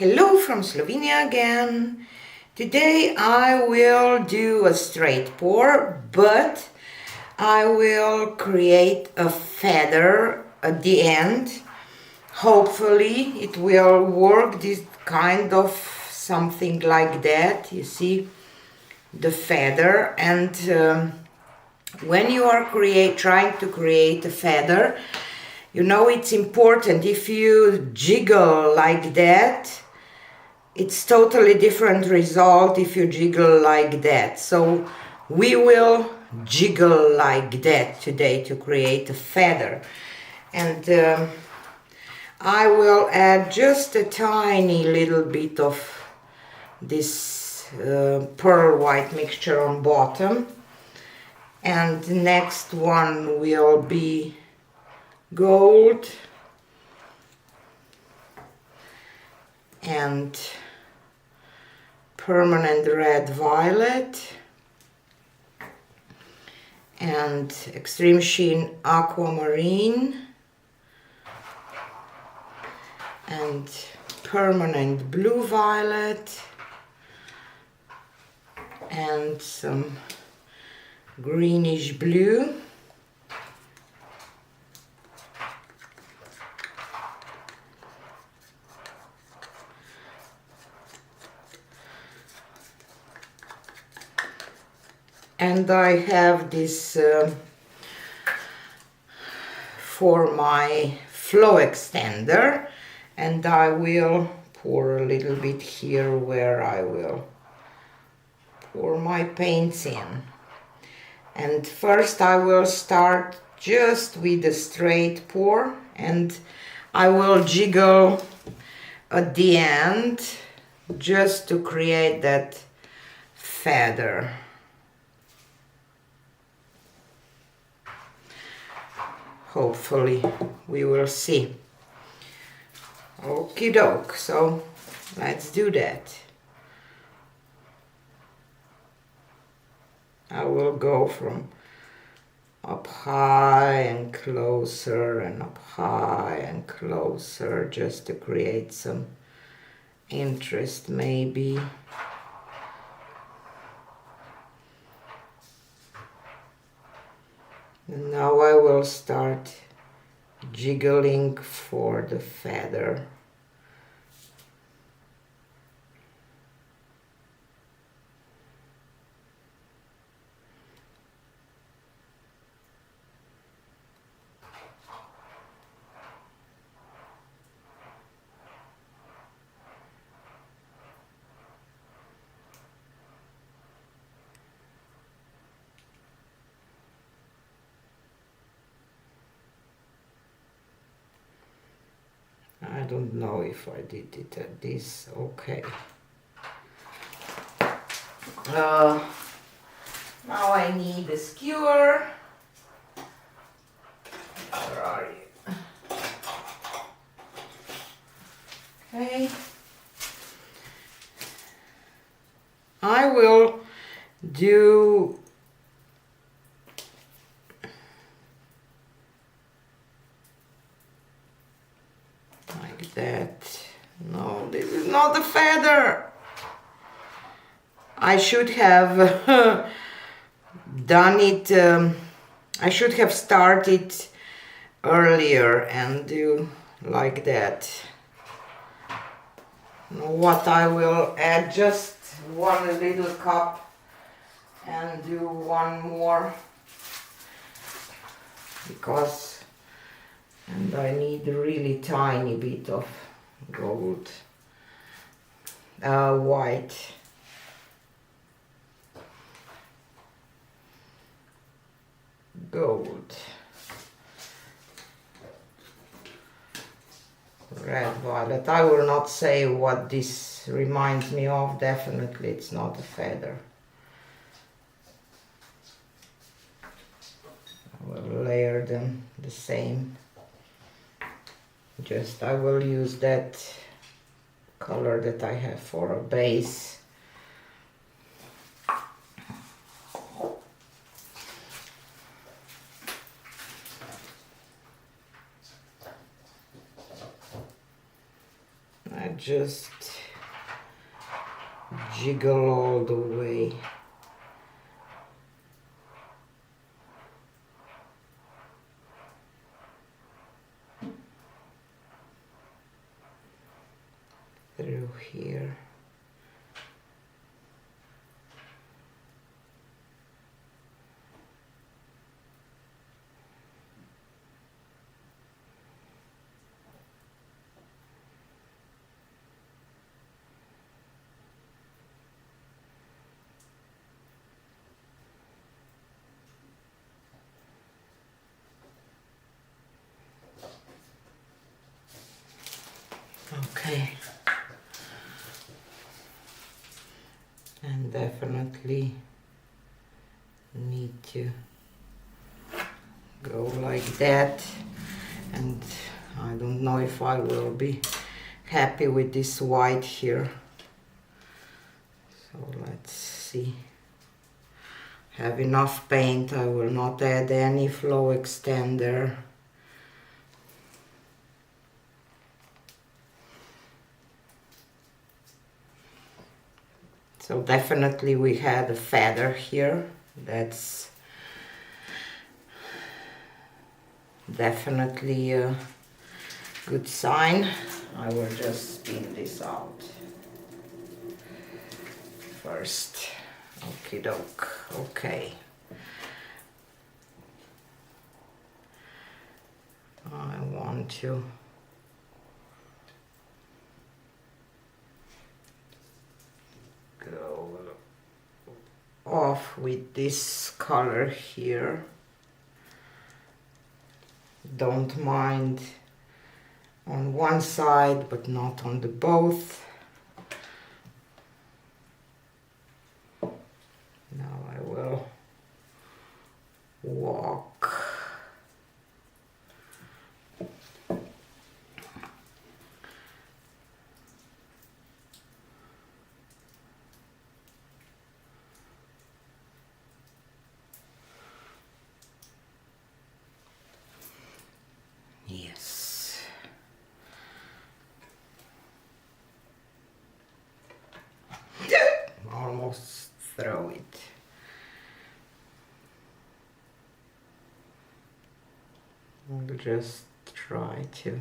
Hello from Slovenia again. Today I will do a straight pour, but I will create a feather at the end. Hopefully it will work this kind of something like that. You see the feather, and when you are trying to create a feather, you know it's important. If you jiggle like that, it's totally different result if you jiggle like that. So we will jiggle like that today to create a feather. And I will add just a tiny little bit of this pearl white mixture on bottom. And the next one will be gold and permanent red violet and extreme sheen aquamarine and permanent blue violet and some greenish blue . And I have this for my flow extender, and I will pour a little bit here where I will pour my paints in. And first I will start just with a straight pour, and I will jiggle at the end just to create that feather. Hopefully we will see. Okie doke, so let's do that. I will go from up high and closer and up high and closer just to create some interest maybe. And now I will start jiggling for the feather. I don't know if I did it at this. Okay. Now I need a skewer. Where are you? Okay. I will do like that. No, this is not a feather. I should have done it, I should have started earlier and do like that. What I will add just one little cup and do one more, because and I need a really tiny bit of gold, white. Gold, red violet. I will not say what this reminds me of. Definitely it's not a feather. I will layer them the same. Just I will use that color that I have for a base. just jiggle all the way. Through here. Okay. And definitely need to go like that, and I don't know if I will be happy with this white here, so let's see. Have enough paint. I will not add any flow extender. So definitely we had a feather here. That's definitely a good sign. I will just spin this out first. Okie doke. Okay. I want to go off with this color here. Don't mind on one side, but not on the both. Now I will walk. Yes. Almost throw it. I'll just try to.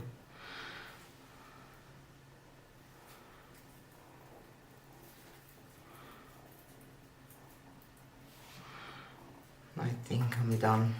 I think I'm done.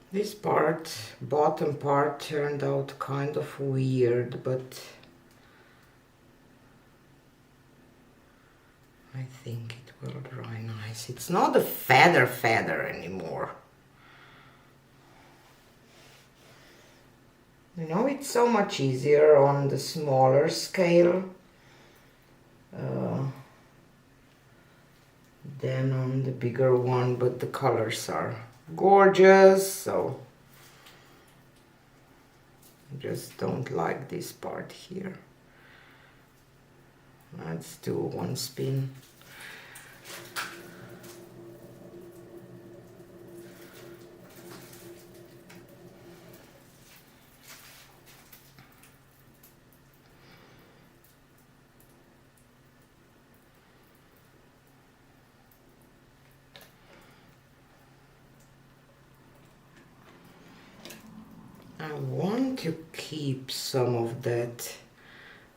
This part, bottom part, turned out kind of weird, but I think it will dry nice. It's not a feather anymore. You know, it's so much easier on the smaller scale than on the bigger one, but the colors are gorgeous, so I just don't like this part here. Let's do one spin. I want to keep some of that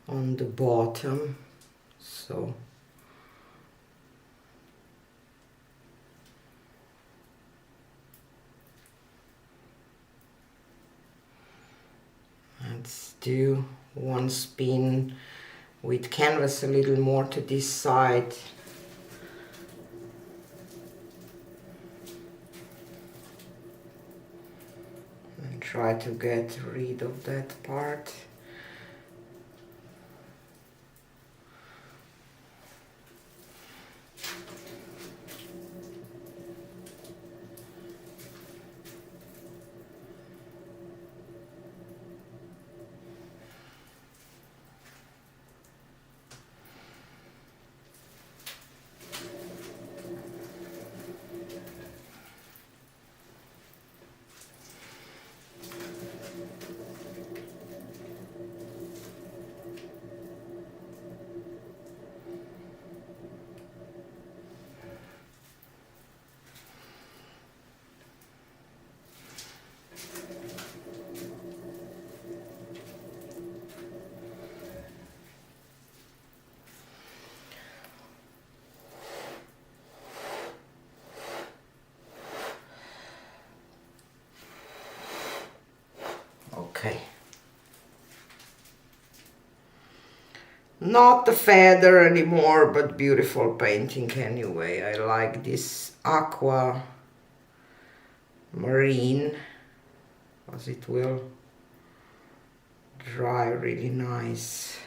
on the bottom, so let's do one spin with canvas a little more to this side. And try to get rid of that part. Not the feather anymore, but beautiful painting anyway. I like this aqua marine, because it will dry really nice.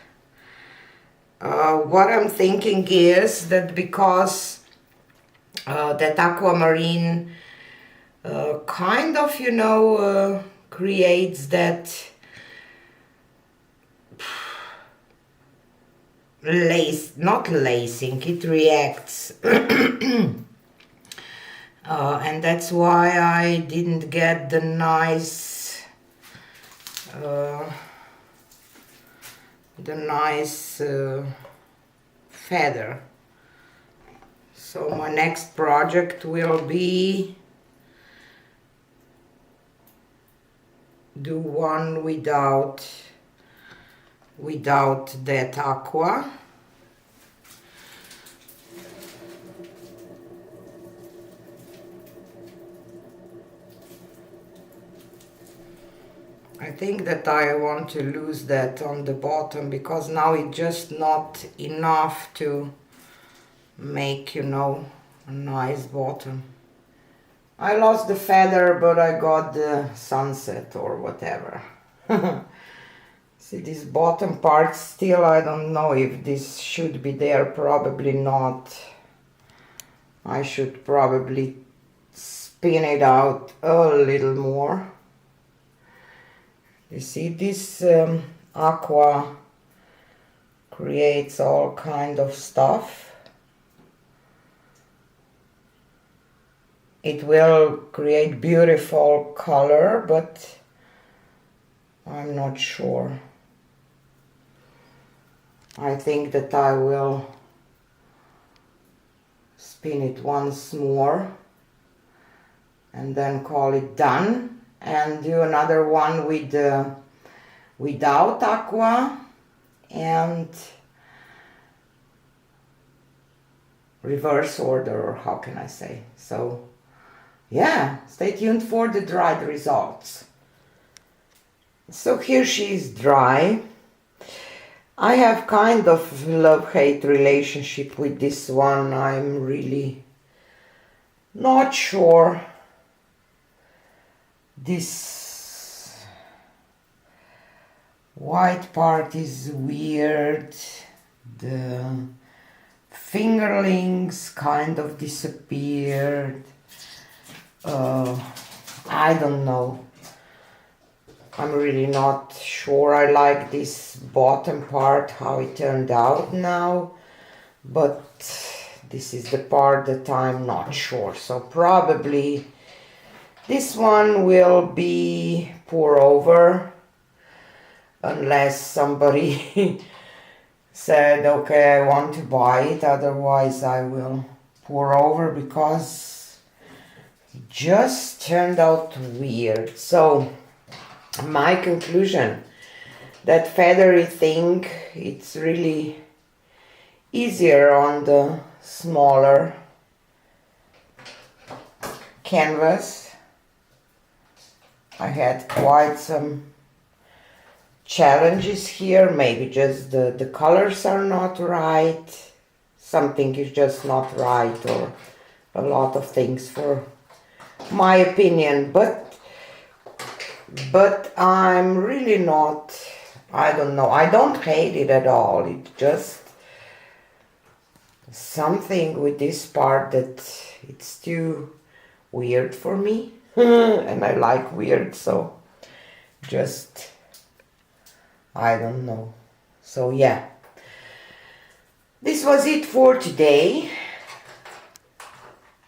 What I'm thinking is that because that aquamarine kind of, you know, creates that not lacing, it reacts. And that's why I didn't get the nice feather. So my next project will be do one without that aqua. I think that I want to lose that on the bottom, because now it's just not enough to make, you know, a nice bottom. I lost the feather, but I got the sunset or whatever. See, this bottom part still, I don't know if this should be there, probably not. I should probably spin it out a little more. You see, this aqua creates all kind of stuff. It will create beautiful color, but I'm not sure. I think that I will spin it once more and then call it done, and do another one with without aqua and reverse order, or how can I say. So yeah, stay tuned for the dried results. So here she is dry. I have kind of love-hate relationship with this one. I'm really not sure. This white part is weird. The fingerlings kind of disappeared. I don't know. I'm really not sure. I like this bottom part, how it turned out now, but this is the part that I'm not sure. So probably this one will be pour over, unless somebody said, okay, I want to buy it. Otherwise I will pour over, because it just turned out weird. So my conclusion, that feathery thing, it's really easier on the smaller canvas. I had quite some challenges here. Maybe just the colors are not right, something is just not right, or a lot of things, for my opinion. But I'm really not, I don't know, I don't hate it at all. It's just something with this part that it's too weird for me. And I like weird, so just, I don't know. So yeah, this was it for today,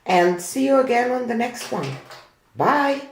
and see you again on the next one. Bye.